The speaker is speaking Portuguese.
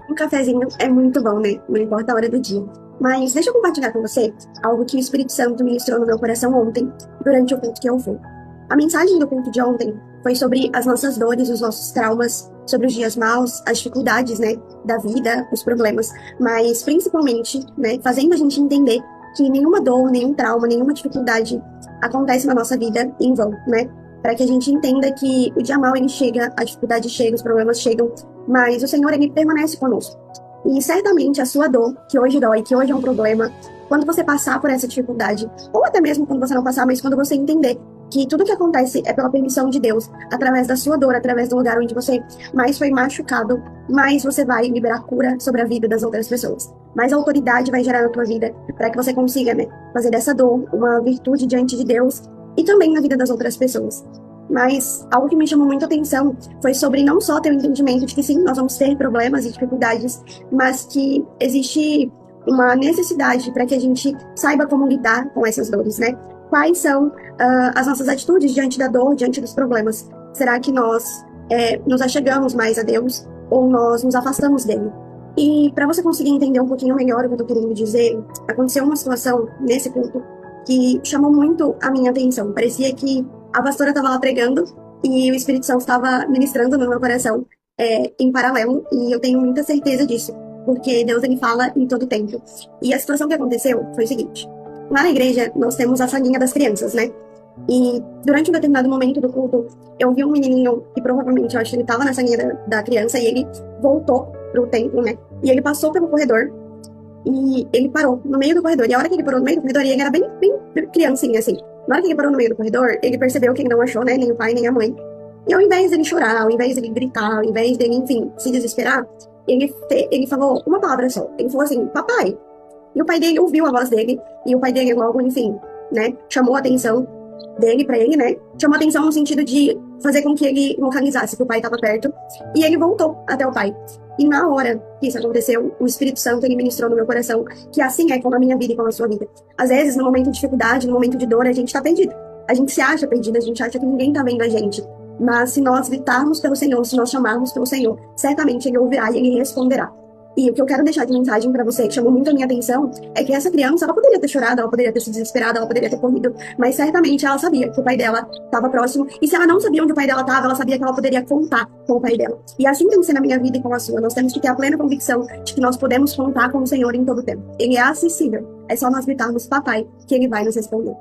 Um cafezinho é muito bom, né? Não importa a hora do dia. Mas deixa eu compartilhar com você algo que o Espírito Santo ministrou no meu coração ontem, durante o culto que eu fui. A mensagem do culto de ontem foi sobre as nossas dores, os nossos traumas, sobre os dias maus, as dificuldades, né, da vida, os problemas, mas principalmente, né, fazendo a gente entender que nenhuma dor, nenhum trauma, nenhuma dificuldade acontece na nossa vida em vão, né? Para que a gente entenda que o dia mau ele chega, a dificuldade chega, os problemas chegam, mas o Senhor ele permanece conosco. E certamente a sua dor, que hoje dói, que hoje é um problema, quando você passar por essa dificuldade, ou até mesmo quando você não passar, mas quando você entender que tudo que acontece é pela permissão de Deus, através da sua dor, através do lugar onde você mais foi machucado, mais você vai liberar cura sobre a vida das outras pessoas. Mais autoridade vai gerar na tua vida para que você consiga, né, fazer dessa dor uma virtude diante de Deus e também na vida das outras pessoas. Mas algo que me chamou muita atenção foi sobre não só ter o entendimento de que sim, nós vamos ter problemas e dificuldades, mas que existe uma necessidade para que a gente saiba como lidar com essas dores, né? Quais são as nossas atitudes diante da dor, diante dos problemas? Será que nós nos achegamos mais a Deus ou nós nos afastamos dele? E para você conseguir entender um pouquinho melhor o que eu estou querendo dizer, aconteceu uma situação nesse culto que chamou muito a minha atenção. Parecia que a pastora estava lá pregando e o Espírito Santo estava ministrando no meu coração em paralelo, e eu tenho muita certeza disso, porque Deus ele fala em todo tempo. E a situação que aconteceu foi o seguinte: lá na igreja nós temos a salinha das crianças, né? E durante um determinado momento do culto, eu vi um menininho que provavelmente eu acho que ele estava na salinha da criança, e ele voltou pro templo, né? E ele passou pelo corredor e ele parou no meio do corredor. E a hora que ele parou no meio do corredor, e ele era bem criancinha, assim. Na hora que ele parou no meio do corredor, ele percebeu que ele não achou, né, nem o pai, nem a mãe. E ao invés dele chorar, ao invés dele gritar, ao invés dele, enfim, se desesperar, ele falou uma palavra só. Ele falou assim, papai. E o pai dele ouviu a voz dele, e o pai dele logo, enfim, né, chamou a atenção dele pra ele, né, chamou a atenção no sentido de fazer com que ele localizasse que o pai estava perto, e ele voltou até o pai. E na hora que isso aconteceu, o Espírito Santo ele ministrou no meu coração que assim é com a minha vida e com a sua vida. Às vezes, no momento de dificuldade, no momento de dor, a gente tá perdido. A gente se acha perdido, a gente acha que ninguém tá vendo a gente. Mas se nós gritarmos pelo Senhor, se nós chamarmos pelo Senhor, certamente Ele ouvirá e Ele responderá. E o que eu quero deixar de mensagem para você, que chamou muito a minha atenção, é que essa criança, ela poderia ter chorado, ela poderia ter se desesperado, ela poderia ter corrido, mas certamente ela sabia que o pai dela estava próximo, e se ela não sabia onde o pai dela estava, ela sabia que ela poderia contar com o pai dela. E assim tem que ser na minha vida e com a sua. Nós temos que ter a plena convicção de que nós podemos contar com o Senhor em todo o tempo. Ele é acessível. É só nós gritarmos papai que Ele vai nos responder.